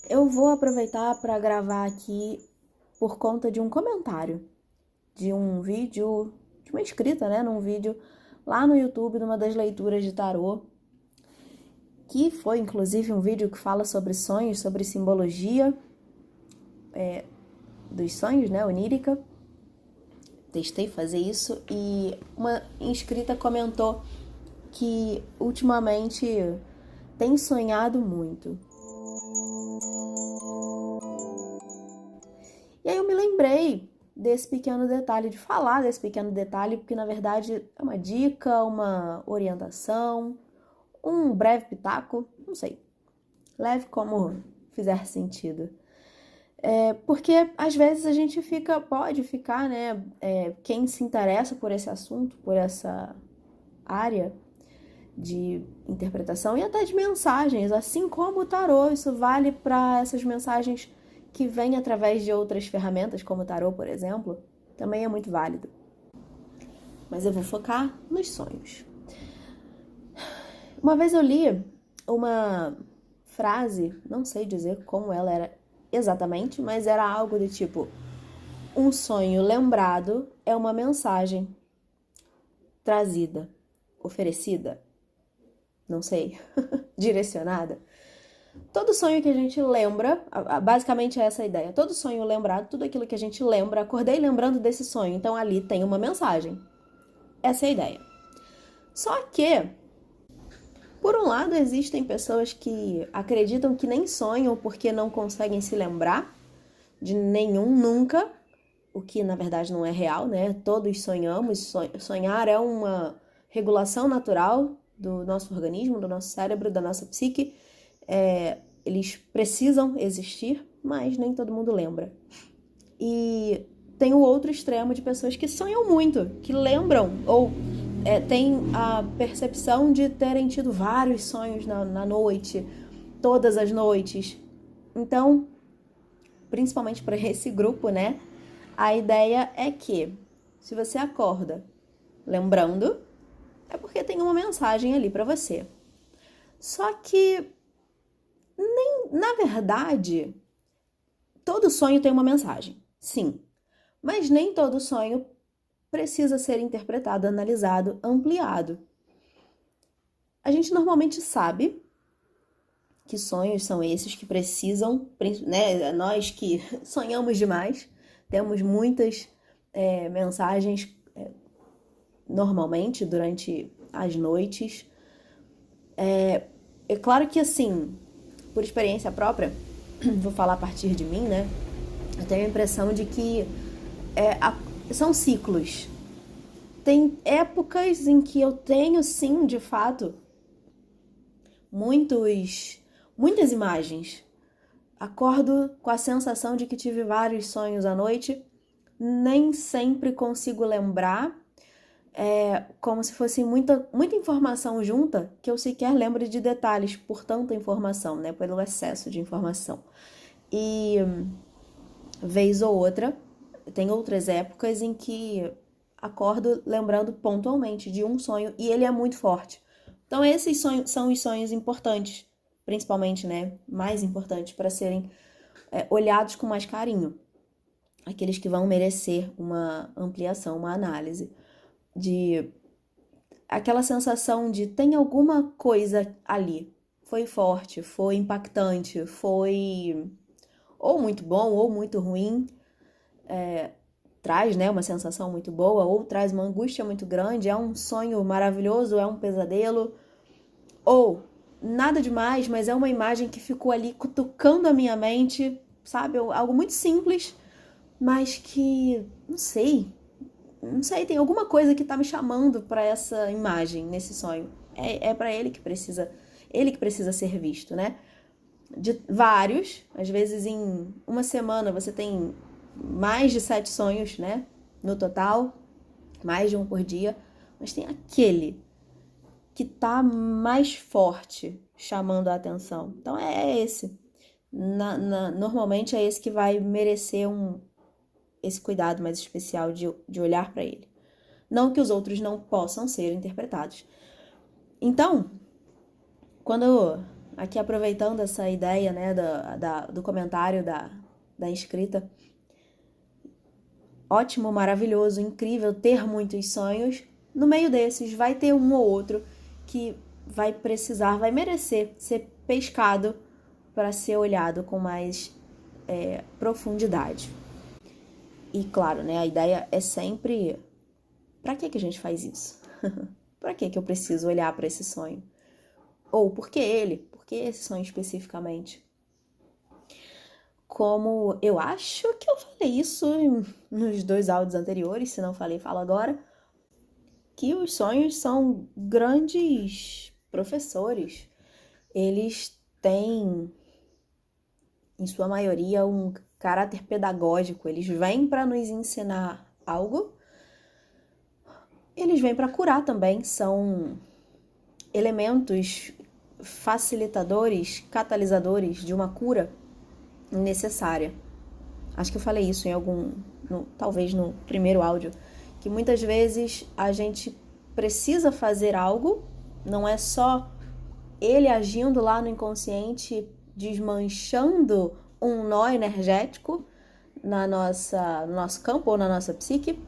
Eu vou aproveitar para gravar aqui por conta de um comentário, de um vídeo, de uma inscrita, né, num vídeo lá no YouTube, numa das leituras de tarô, que foi inclusive um vídeo que fala sobre sonhos, sobre simbologia dos sonhos, né, onírica. Testei fazer isso e uma inscrita comentou que ultimamente tem sonhado muito. E aí eu me lembrei desse pequeno detalhe, de falar desse pequeno detalhe, porque na verdade é uma dica, uma orientação, um breve pitaco, não sei. Leve como fizer sentido. Porque às vezes a gente pode ficar, né? Quem se interessa por esse assunto, por essa área de interpretação e até de mensagens, assim como o tarô, isso vale para essas mensagens que vêm através de outras ferramentas, como o tarô, por exemplo, também é muito válido. Mas eu vou focar nos sonhos. Uma vez eu li uma frase, não sei dizer como ela era exatamente, mas era algo do tipo: um sonho lembrado é uma mensagem trazida, oferecida, não sei, direcionada. Todo sonho que a gente lembra, basicamente é essa a ideia. Todo sonho lembrado, tudo aquilo que a gente lembra, acordei lembrando desse sonho, então ali tem uma mensagem. Essa é a ideia. Só que, por um lado, existem pessoas que acreditam que nem sonham porque não conseguem se lembrar de nenhum nunca, o que na verdade não é real, né? Todos sonhamos, sonhar é uma regulação natural do nosso organismo, do nosso cérebro, da nossa psique. Eles precisam existir, mas nem todo mundo lembra. E tem o outro extremo de pessoas que sonham muito, que lembram ou têm a percepção de terem tido vários sonhos na noite, todas as noites. Então, principalmente para esse grupo, né? A ideia é que se você acorda lembrando, é porque tem uma mensagem ali para você. Só que na verdade, todo sonho tem uma mensagem, sim. Mas nem todo sonho precisa ser interpretado, analisado, ampliado. A gente normalmente sabe que sonhos são esses que precisam, né? Nós que sonhamos demais, temos muitas mensagens normalmente durante as noites. É claro que assim, por experiência própria, vou falar a partir de mim, né? Eu tenho a impressão de que são ciclos. Tem épocas em que eu tenho, sim, de fato, muitas imagens. Acordo com a sensação de que tive vários sonhos à noite. Nem sempre consigo lembrar. Como se fosse muita informação junta, que eu sequer lembro de detalhes por tanta informação, né? Pelo excesso de informação. E vez ou outra, tem outras épocas em que acordo lembrando pontualmente de um sonho e ele é muito forte. Então esses sonhos são os sonhos importantes, principalmente, né, mais importantes para serem olhados com mais carinho. Aqueles que vão merecer uma ampliação, uma análise de aquela sensação de tem alguma coisa ali. Foi forte, foi impactante, foi ou muito bom ou muito ruim, traz, né, uma sensação muito boa ou traz uma angústia muito grande, é um sonho maravilhoso, é um pesadelo, ou nada demais, mas é uma imagem que ficou ali cutucando a minha mente, sabe? Algo muito simples, mas que, não sei, tem alguma coisa que tá me chamando para essa imagem nesse sonho. É para ele que precisa ser visto, né? De vários, às vezes em uma semana você tem mais de 7 sonhos, né? No total, mais de um por dia, mas tem aquele que tá mais forte chamando a atenção. Então é esse. Normalmente é esse que vai merecer esse cuidado mais especial de olhar para ele. Não que os outros não possam ser interpretados. Então, quando aqui aproveitando essa ideia, né, do comentário da inscrita, ótimo, maravilhoso, incrível ter muitos sonhos. No meio desses vai ter um ou outro que vai precisar, vai merecer ser pescado para ser olhado com mais profundidade. E claro, né, a ideia é sempre, para que a gente faz isso? Para que eu preciso olhar para esse sonho? Ou por que ele? Por que esse sonho especificamente? Como eu acho que eu falei isso nos 2 áudios anteriores, se não falei, falo agora, que os sonhos são grandes professores. Eles têm, em sua maioria, um caráter pedagógico. Eles vêm para nos ensinar algo, eles vêm para curar também. São elementos facilitadores, catalisadores de uma cura necessária. Acho que eu falei isso em talvez no primeiro áudio, que muitas vezes a gente precisa fazer algo, não é só ele agindo lá no inconsciente, desmanchando um nó energético no nosso campo ou na nossa psique,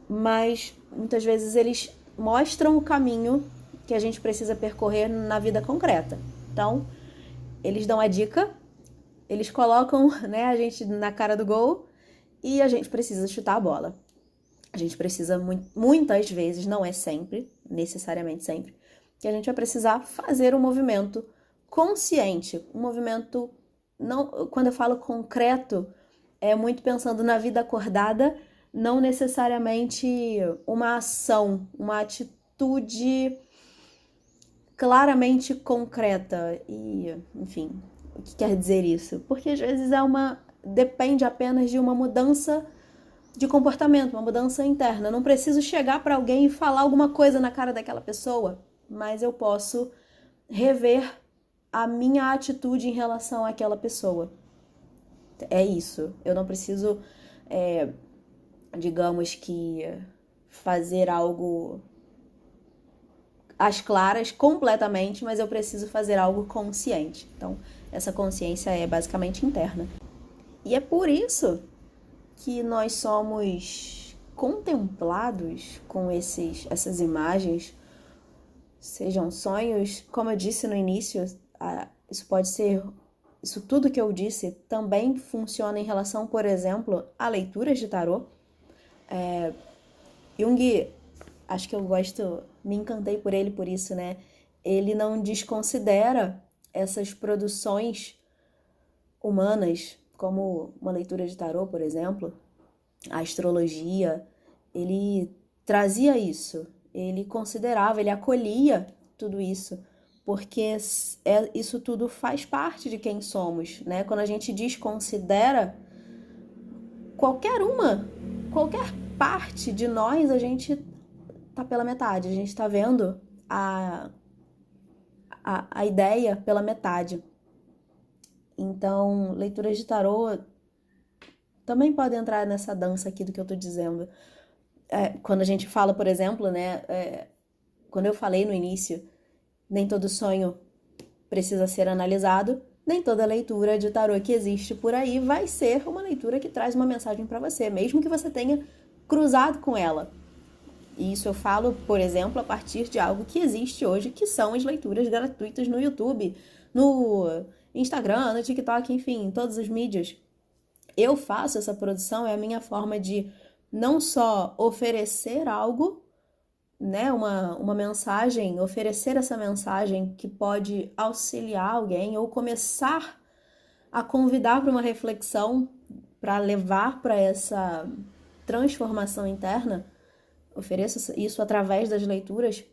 mas muitas vezes eles mostram o caminho que a gente precisa percorrer na vida concreta. Então, eles dão a dica, eles colocam, né, a gente na cara do gol e a gente precisa chutar a bola. A gente precisa, muitas vezes, não é sempre, necessariamente sempre, que a gente vai precisar fazer um movimento consciente, um movimento, não, quando eu falo concreto, é muito pensando na vida acordada, não necessariamente uma ação, uma atitude claramente concreta. E, enfim, o que quer dizer isso? Porque às vezes depende apenas de uma mudança de comportamento, uma mudança interna. Eu não preciso chegar para alguém e falar alguma coisa na cara daquela pessoa, mas eu posso rever a minha atitude em relação àquela pessoa. É isso. Eu não preciso, digamos que, fazer algo às claras completamente, mas eu preciso fazer algo consciente. Então, essa consciência é basicamente interna. E é por isso que nós somos contemplados com essas imagens, sejam sonhos, como eu disse no início, isso tudo que eu disse também funciona em relação, por exemplo, a leituras de tarô. Jung, acho que me encantei por ele por isso, né? Ele não desconsidera essas produções humanas, como uma leitura de tarô, por exemplo, a astrologia. Ele trazia isso, ele considerava, ele acolhia tudo isso, porque isso tudo faz parte de quem somos, né? Quando a gente desconsidera qualquer parte de nós, a gente tá pela metade, a gente tá vendo a ideia pela metade. Então, leituras de tarô também podem entrar nessa dança aqui do que eu tô dizendo. Quando a gente fala, por exemplo, né, quando eu falei no início, nem todo sonho precisa ser analisado, nem toda leitura de tarô que existe por aí vai ser uma leitura que traz uma mensagem para você, mesmo que você tenha cruzado com ela. E isso eu falo, por exemplo, a partir de algo que existe hoje, que são as leituras gratuitas no YouTube, no Instagram, no TikTok, enfim, em todas as mídias. Eu faço essa produção, é a minha forma de não só oferecer algo, né, uma mensagem, oferecer essa mensagem que pode auxiliar alguém ou começar a convidar para uma reflexão, para levar para essa transformação interna. Ofereço isso através das leituras,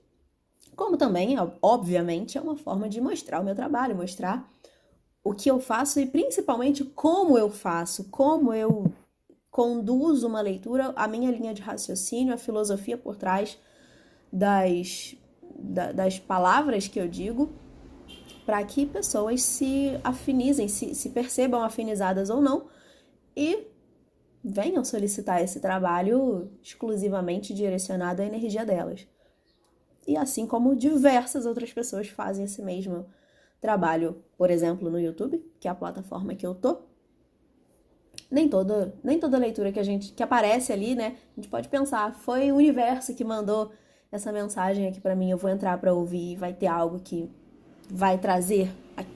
como também, obviamente, é uma forma de mostrar o meu trabalho, mostrar o que eu faço e principalmente como eu faço, como eu conduzo uma leitura, a minha linha de raciocínio, a filosofia por trás das palavras que eu digo, para que pessoas se afinizem, se percebam afinizadas ou não e venham solicitar esse trabalho exclusivamente direcionado à energia delas. E assim como diversas outras pessoas fazem esse mesmo trabalho, por exemplo, no YouTube, que é a plataforma que eu tô, nem toda leitura que aparece ali, né, a gente pode pensar, foi o universo que mandou essa mensagem aqui pra mim, eu vou entrar pra ouvir e vai ter algo que vai trazer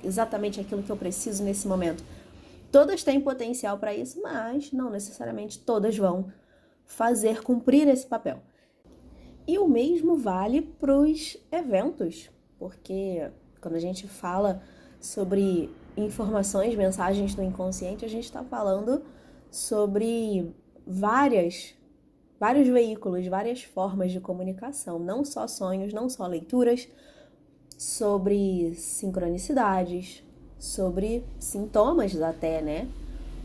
exatamente aquilo que eu preciso nesse momento. Todas têm potencial para isso, mas não necessariamente todas vão fazer cumprir esse papel. E o mesmo vale para os eventos, porque quando a gente fala sobre informações, mensagens do inconsciente, a gente está falando sobre vários veículos, várias formas de comunicação, não só sonhos, não só leituras, sobre sincronicidades, sobre sintomas até, né?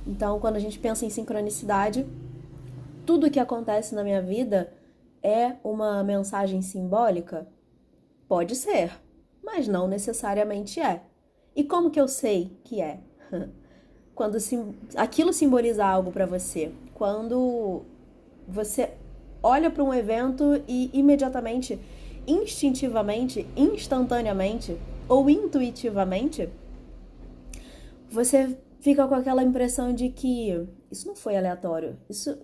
Então, quando a gente pensa em sincronicidade, tudo que acontece na minha vida é uma mensagem simbólica? Pode ser, mas não necessariamente é. E como que eu sei que é? Quando aquilo simboliza algo para você, quando você olha para um evento e imediatamente, instintivamente, instantaneamente ou intuitivamente, você fica com aquela impressão de que isso não foi aleatório, isso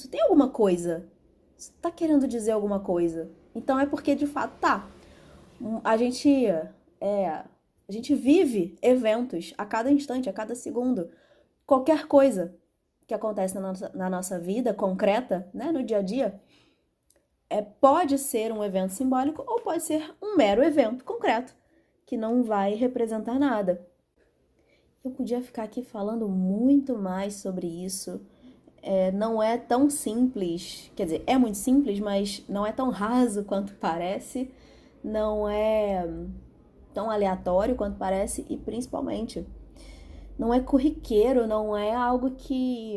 tem alguma coisa, isso tá querendo dizer alguma coisa. Então é porque de fato tá. A gente a gente vive eventos a cada instante, a cada segundo. Qualquer coisa que acontece na nossa vida concreta, né, no dia a dia, pode ser um evento simbólico ou pode ser um mero evento concreto, que não vai representar nada. Eu podia ficar aqui falando muito mais sobre isso. Não é tão simples, quer dizer, é muito simples, mas não é tão raso quanto parece, não é tão aleatório quanto parece e principalmente não é corriqueiro, não é algo que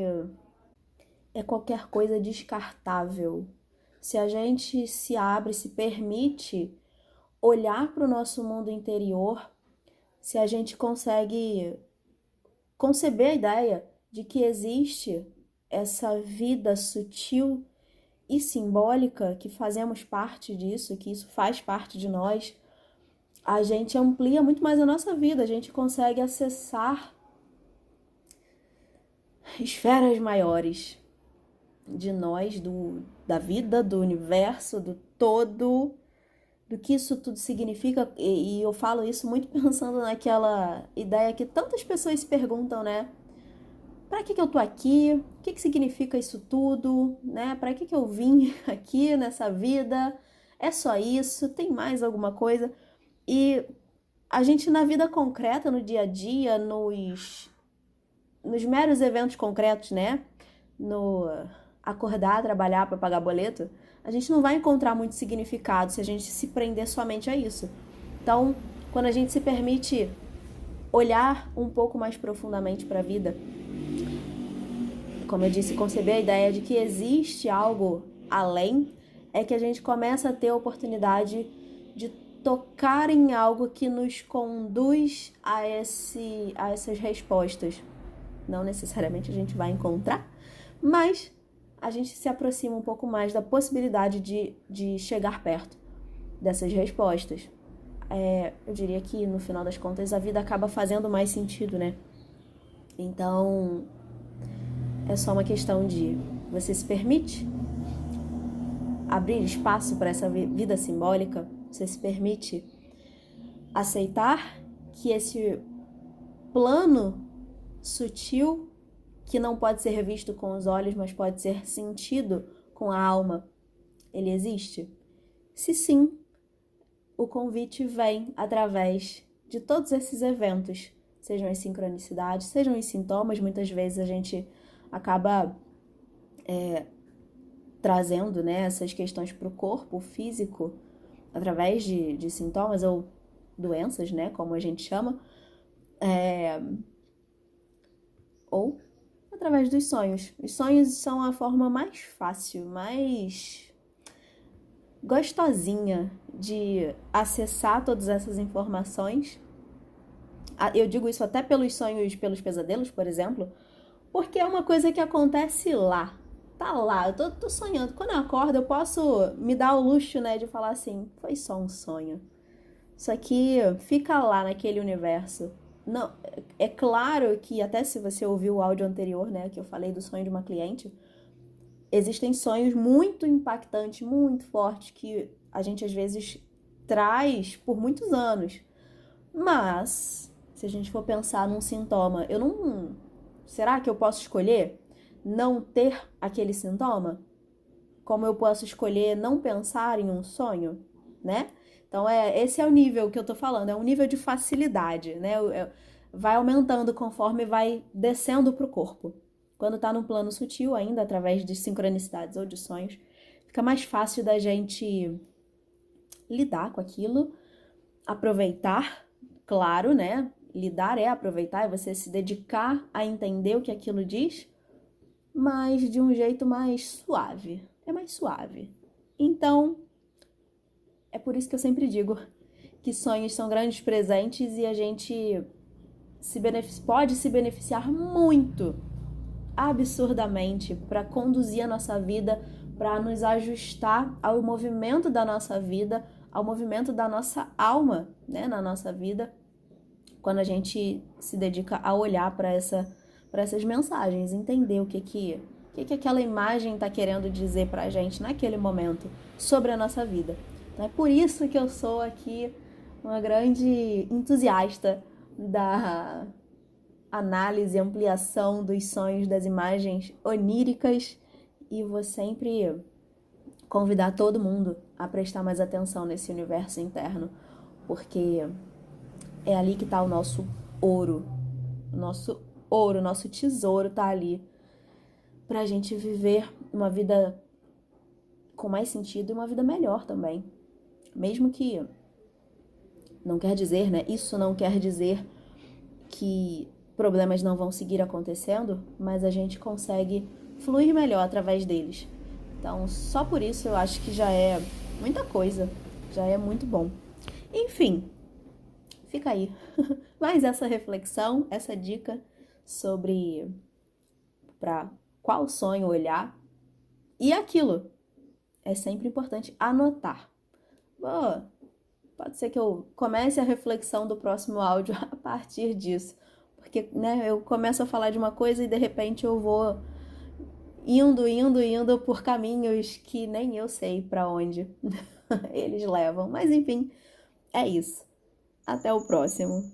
é qualquer coisa descartável. Se a gente se abre, se permite olhar para o nosso mundo interior, se a gente consegue conceber a ideia de que existe essa vida sutil e simbólica, que fazemos parte disso, que isso faz parte de nós, a gente amplia muito mais a nossa vida, a gente consegue acessar esferas maiores de nós, da vida, do universo, do todo, do que isso tudo significa. E eu falo isso muito pensando naquela ideia que tantas pessoas se perguntam, né? Para que eu tô aqui? O que significa isso tudo? Né? Para que eu vim aqui nessa vida? É só isso? Tem mais alguma coisa? E a gente na vida concreta, no dia a dia, nos meros eventos concretos, né? No acordar, trabalhar para pagar boleto, a gente não vai encontrar muito significado se a gente se prender somente a isso. Então, quando a gente se permite olhar um pouco mais profundamente para a vida, como eu disse, conceber a ideia de que existe algo além, é que a gente começa a ter a oportunidade de tocar em algo que nos conduz a essas respostas. Não necessariamente a gente vai encontrar, mas a gente se aproxima um pouco mais da possibilidade de chegar perto dessas respostas. Eu diria que, no final das contas, a vida acaba fazendo mais sentido, né? Então, é só uma questão de você se permite abrir espaço para essa vida simbólica, você se permite aceitar que esse plano sutil, que não pode ser visto com os olhos, mas pode ser sentido com a alma, ele existe? Se sim, o convite vem através de todos esses eventos, sejam as sincronicidades, sejam os sintomas. Muitas vezes a gente acaba trazendo, né, essas questões para o corpo físico através de sintomas ou doenças, né, como a gente chama, ou através dos sonhos. Os sonhos são a forma mais fácil, mais gostosinha de acessar todas essas informações. Eu digo isso até pelos sonhos, pelos pesadelos, por exemplo, porque é uma coisa que acontece lá. Tá lá, eu tô sonhando. Quando eu acordo, eu posso me dar o luxo, né, de falar assim, foi só um sonho. Isso aqui fica lá naquele universo. Não, é claro que até se você ouviu o áudio anterior, né, que eu falei do sonho de uma cliente, existem sonhos muito impactantes, muito fortes que a gente às vezes traz por muitos anos. Mas se a gente for pensar num sintoma, eu não, será que eu posso escolher não ter aquele sintoma? Como eu posso escolher não pensar em um sonho, né? Então, esse é o nível que eu tô falando, é um nível de facilidade, né? Vai aumentando conforme vai descendo pro corpo. Quando tá num plano sutil, ainda através de sincronicidades ou de sonhos, fica mais fácil da gente lidar com aquilo, aproveitar, claro, né? Lidar é aproveitar, é você se dedicar a entender o que aquilo diz, mas de um jeito mais suave. É mais suave. Então, é por isso que eu sempre digo que sonhos são grandes presentes e a gente pode se beneficiar muito, absurdamente, para conduzir a nossa vida, para nos ajustar ao movimento da nossa vida, ao movimento da nossa alma, né, na nossa vida, quando a gente se dedica a olhar para essas mensagens, entender o que aquela imagem está querendo dizer para a gente naquele momento sobre a nossa vida. Então é por isso que eu sou aqui uma grande entusiasta da análise e ampliação dos sonhos, das imagens oníricas, e vou sempre convidar todo mundo a prestar mais atenção nesse universo interno, porque é ali que está o nosso ouro, nosso tesouro tá ali pra gente viver uma vida com mais sentido e uma vida melhor também. Mesmo que não quer dizer, né? Isso não quer dizer que problemas não vão seguir acontecendo, mas a gente consegue fluir melhor através deles. Então, só por isso eu acho que já é muita coisa, já é muito bom. Enfim, fica aí mais essa reflexão, essa dica sobre para qual sonho olhar. E aquilo, é sempre importante anotar. Boa, pode ser que eu comece a reflexão do próximo áudio a partir disso. Porque, né, eu começo a falar de uma coisa e de repente eu vou indo por caminhos que nem eu sei para onde eles levam. Mas enfim, é isso. Até o próximo.